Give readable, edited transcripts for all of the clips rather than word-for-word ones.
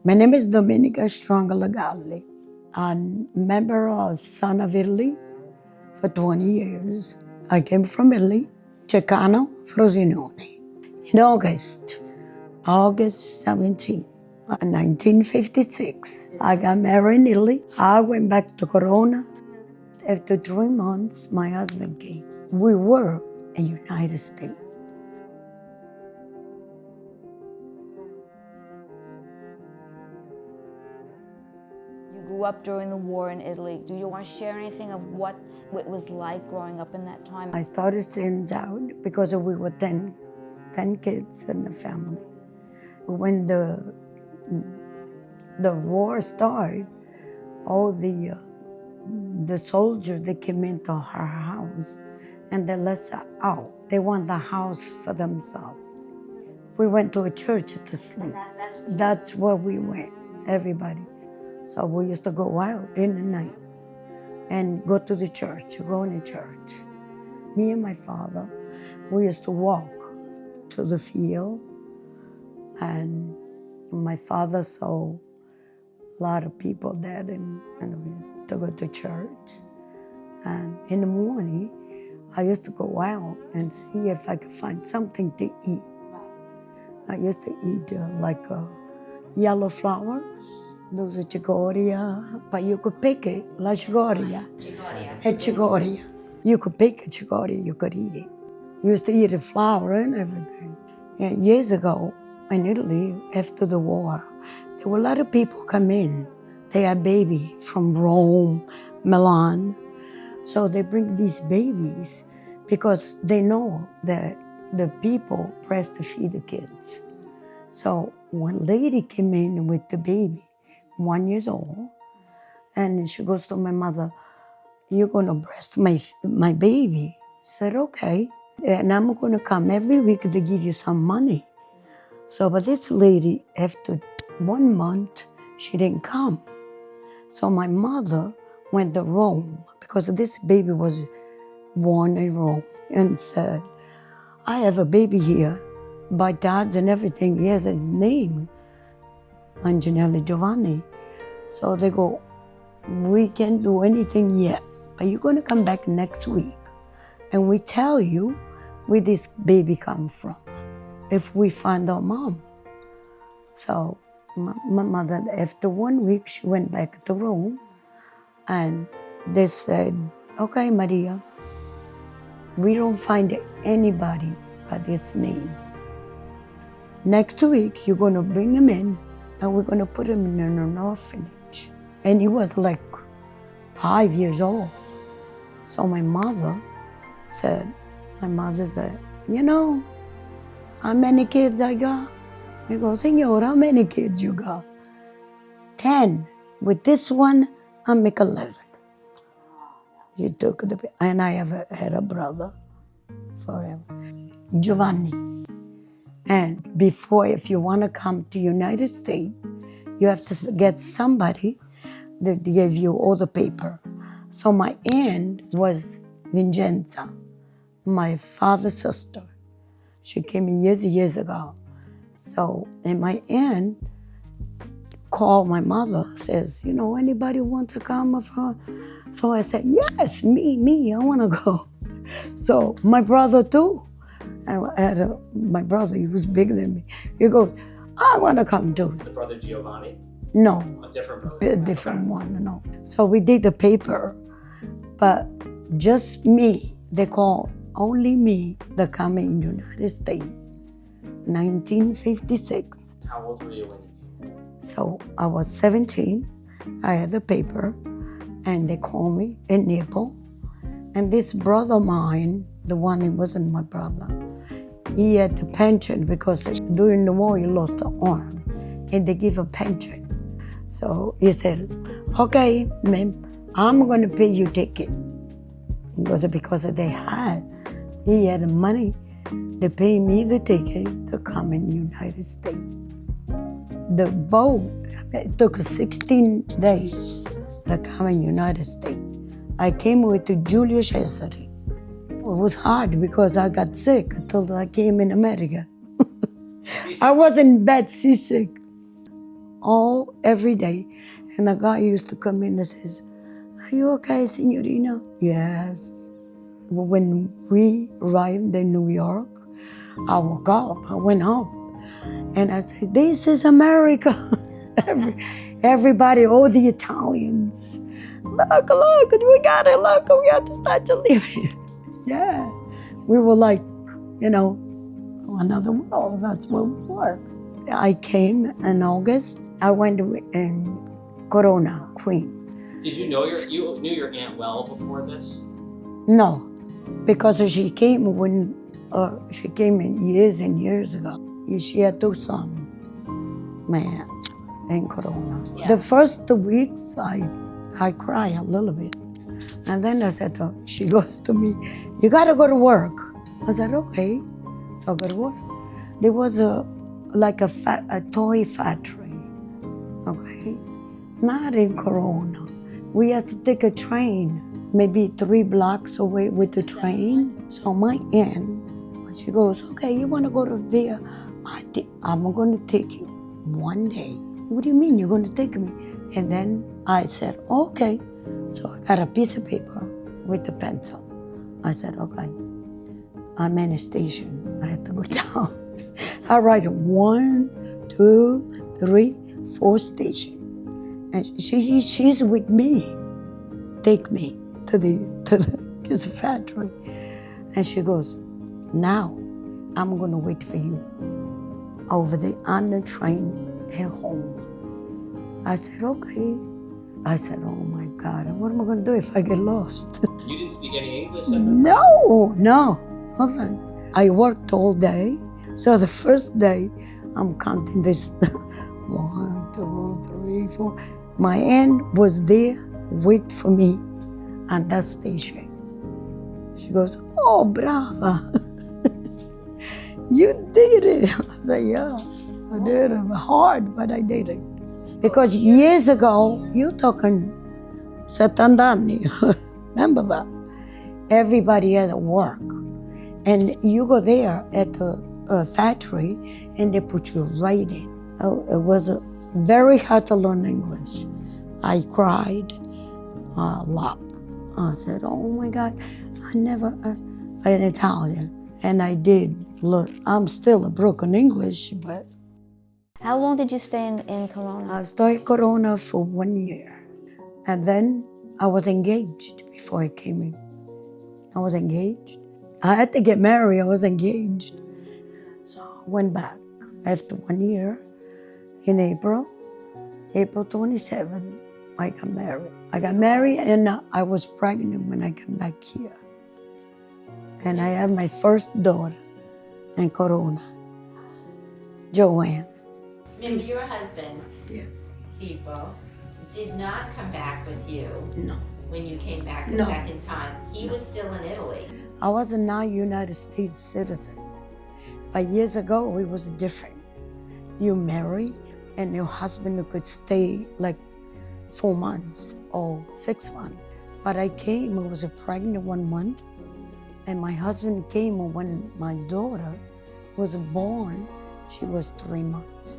My name is Domenica Strangolagalli. I'm a member of Son of Italy for 20 years. I came from Italy, Ceccano, Frosinone. In August 17, 1956, I got married in Italy. I went back to Corona. After 3 months, my husband came. We were in the United States. You grew up during the war in Italy. Do you want to share anything of what it was like growing up in that time? I started things out because we were 10 kids in the family. When the war started, all the soldiers, they came into our house and they let us out. They want the house for themselves. We went to a church to sleep. That's where we went, everybody. So we used to go out in the night and go to the church, go in the church. Me and my father, we used to walk to the field, and my father saw a lot of people there and to go to church. And in the morning, I used to go out and see if I could find something to eat. I used to eat yellow flowers. Those are chicoria, but you could pick it, la chicoria. A chicoria. You could pick a chicoria, you could eat it. You used to eat the flour and everything. And years ago, in Italy, after the war, there were a lot of people come in. They had baby from Rome, Milan. So they bring these babies because they know that the people breastfeed the kids. So one lady came in with the baby, 1 year old, and she goes to my mother, "You're gonna breast my baby?" I said, "Okay, and I'm gonna come every week to give you some money." So, but this lady, after 1 month, she didn't come. So my mother went to Rome, because this baby was born in Rome, and said, "I have a baby here, by dad's and everything, he has his name, Angelelli Giovanni." So they go, "We can't do anything yet, but you're gonna come back next week, and we tell you where this baby come from, if we find our mom." So my mother, after 1 week, she went back to Rome, and they said, "Okay, Maria, we don't find anybody by this name. Next week, you're gonna bring him in, and we're gonna put him in an orphanage." And he was like 5 years old. So my mother said, "You know how many kids I got?" He goes, "Signor, how many kids you got?" 10. With this one, I make 11. He took and I had a brother forever, Giovanni. And before, if you want to come to United States, you have to get somebody that give you all the paper. So my aunt was Vincenza, my father's sister. She came years ago. So, and my aunt called my mother, says, "Anybody want to come with her?" So I said, "Yes, me, I want to go." So my brother too. My brother, he was bigger than me. He goes, "I want to come too." The brother Giovanni? No. A different brother? A different one, no. So we did the paper, but just me, they call only me that come in the United States, 1956. How old were you when you came? So I was 17, I had the paper, and they called me in Naples. And this brother of mine, the one who wasn't my brother, he had the pension because during the war he lost an arm, and they give a pension. So he said, "Okay, ma'am, I'm going to pay you ticket." It was because he had the money to pay me the ticket to come in the United States. The boat, it took 16 days to come in the United States. I came with Giulio Cesare. It was hard because I got sick until I came in America. I was in bed, seasick. every day. And the guy used to come in and says, "Are you okay, Signorina?" Yes. When we arrived in New York, I woke up, I went home, and I said, "This is America." Everybody, all the Italians, look, we got it, look, we have to start to live here. Yeah, we were like, another world, that's where we were. I came in August, I went in Corona, Queens. Did you knew your aunt well before this? No, because she came in years and years ago. She had 2 sons, man, in Corona. Yeah. The first 2 weeks, I cry a little bit. And then I said, she goes to me, "You gotta go to work." I said, "Okay." So I go to work. There was a toy factory, okay? Not in Corona. We had to take a train, maybe 3 blocks away with the train. So my aunt, she goes, "Okay, you want to go to there? I'm going to take you one day." "What do you mean you're going to take me?" And then I said, "Okay." So I got a piece of paper with a pencil. I said, "Okay, I'm in a station. I had to go down." I write 1, 2, 3, 4 station. And she's with me. Take me to this factory. And she goes, "Now I'm gonna wait for you over there on the train and home." I said, "Okay." I said, "Oh my God, what am I gonna do if I get lost?" You didn't speak any English? No, nothing. I worked all day. So the first day, I'm counting this 1, 2, 3, 4. My aunt was there, wait for me on that station. She goes, "Oh, brava. You did it." I said, "Yeah, I did it. Hard, but I did it." Because years ago, you're talking 70 anni, remember that? Everybody had to work. And you go there at the factory and they put you right in. It was very hard to learn English. I cried a lot. I said, "Oh my God, I'm Italian." And I did learn. I'm still a broken English, but. How long did you stay in Corona? I stayed in Corona for 1 year. And then I was engaged before I came in. I was engaged. I had to get married, I was engaged. So I went back after 1 year in April 27, I got married. I got married and I was pregnant when I came back here. And I had my first daughter in Corona, Joanne. Remember your husband, Yeah. Tipo, did not come back with you No. when you came back the No. second time. He was still in Italy. I was a non-United States citizen. But years ago, it was different. You marry and your husband could stay like 4 months or 6 months. But I came, I was pregnant 1 month, and my husband came when my daughter was born. She was 3 months.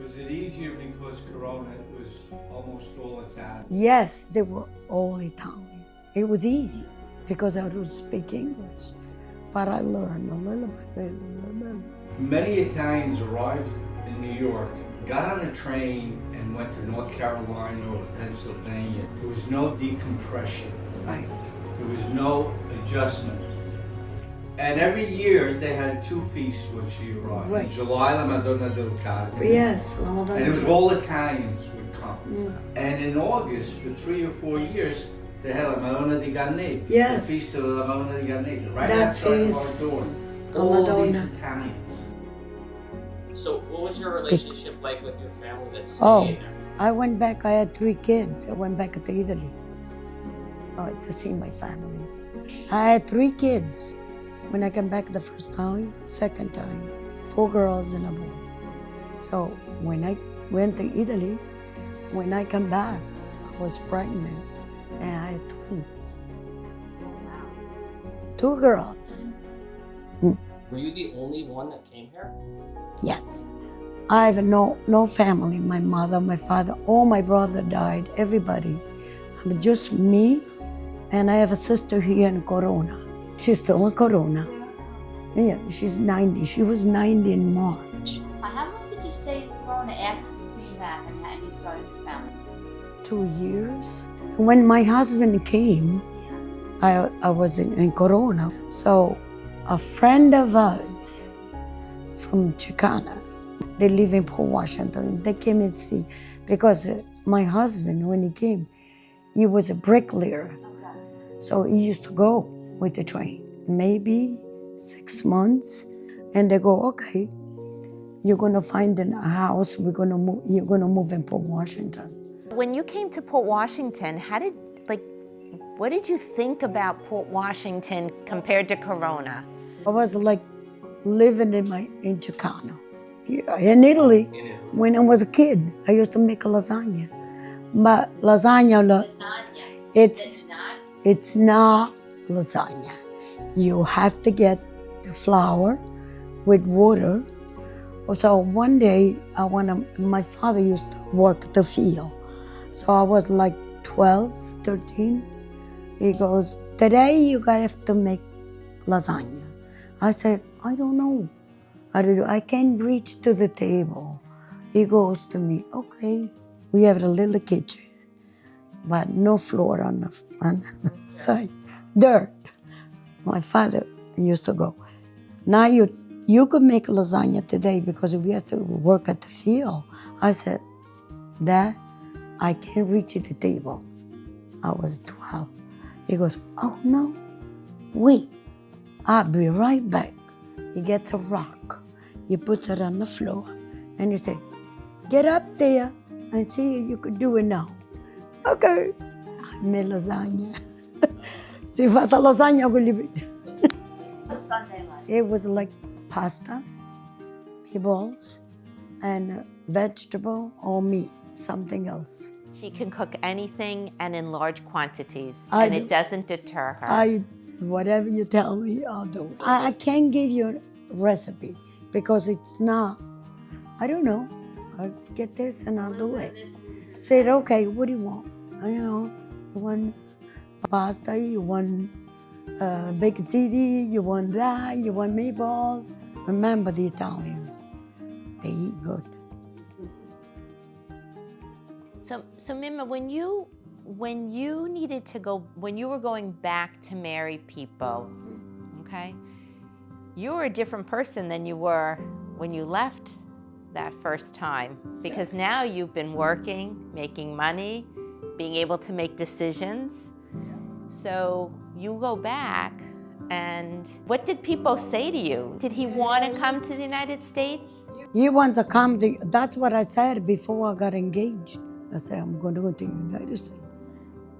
Was it easier because Corona was almost all Italian? Yes, they were all Italian. It was easy because I would speak English, but I learned a little bit. Many Italians arrived in New York, got on a train, and went to North Carolina or Pennsylvania. There was no decompression. Right. There was no adjustment. And every year they had 2 feasts when she arrived. Right. In July, La Madonna del Carmine. Yes. And it was all Italians would come. Mm. And in August, for 3 or 4 years, they had La Madonna di Ganeti. Yes. The Feast of La Madonna di Ganeti. Right That outside is of our door. La All these Madonna. Italians. So what was your relationship like with your family that Oh, stayed there? I went back, I had 3 kids. I went back to Italy to see my family. I had 3 kids. When I came back the first time, second time, 4 girls and a boy. So when I went to Italy, when I come back, I was pregnant and I had twins. 2 girls. Were you the only one that came here? Yes. I have no family. My mother, my father, all my brother died, everybody. I'm just me, and I have a sister here in Corona. She's still in Corona. Yeah, she's 90. She was 90 in March. How long did you stay in Corona after you came back and you started your family? 2 years. When my husband came, I was in Corona. So a friend of ours from Chicana, they live in Port Washington. They came and see, because my husband, when he came, he was a bricklayer. Okay. So he used to go with the train, maybe 6 months. And they go, okay, you're gonna find a house, you're gonna move in Port Washington. When you came to Port Washington, what did you think about Port Washington compared to Corona? I was like living in Chicano. Yeah, in Italy, when I was a kid, I used to make lasagna. But lasagna, it's not lasagna. You have to get the flour with water. So one day, my father used to work the field. So I was like 12, 13. He goes, today you have to make lasagna. I said, I don't know how to do. I can't reach to the table. He goes to me, okay. We have a little kitchen, but no floor on the side. Dirt. My father used to go, now you could make lasagna today because we have to work at the field. I said, Dad, I can't reach the table. I was 12. He goes, oh no, wait, I'll be right back. He gets a rock, he puts it on the floor, and he said, get up there and see if you could do it now. Okay, I made lasagna. Si fatta lasagna con gli What's Sunday like? It was like pasta, meatballs, and vegetable or meat, something else. She can cook anything and in large quantities, I and do. it doesn't deter her. Whatever you tell me, I'll do it. I can't give you a recipe because it's not, I don't know. I get this and I'll do it. Said, okay, what do you want? You want pasta, you want baked titty, you want that, you want meatballs. Remember the Italians, they eat good. So Memma, when you needed to go, when you were going back to marry people, okay, you were a different person than you were when you left that first time, because now you've been working, making money, being able to make decisions. So you go back, and what did people say to you? Did he want to come to the United States? He wants to come to, that's what I said before I got engaged. I said, I'm going to go to the United States.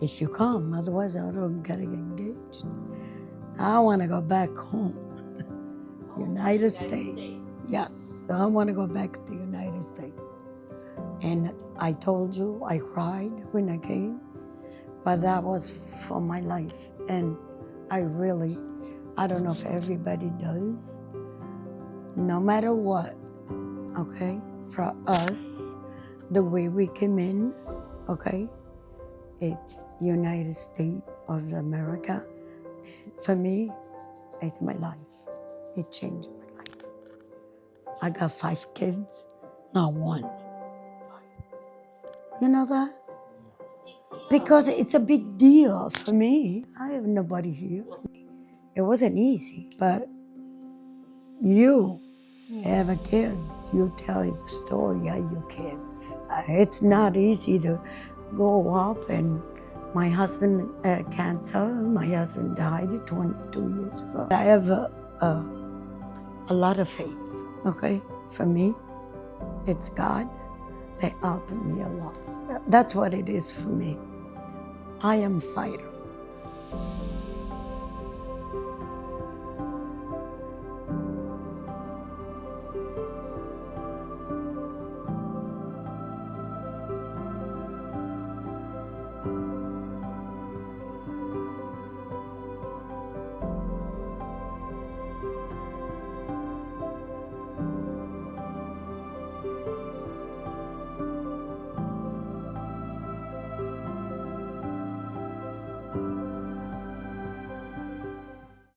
If you come, otherwise I don't get engaged. I want to go back home. United States. Yes, I want to go back to the United States. And I told you, I cried when I came, but that was for my life. And I don't know if everybody does. No matter what, okay, for us, the way we came in, okay, it's United States of America. For me, it's my life. It changed my life. I got 5 kids, not 1. You know that? Because it's a big deal for me. I have nobody here. It wasn't easy, but you have kids, you tell the story of your kids. It's not easy to grow up, and my husband had cancer. My husband died 22 years ago. I have a lot of faith, okay? For me, it's God that helped me a lot. That's what it is for me. I am a fighter.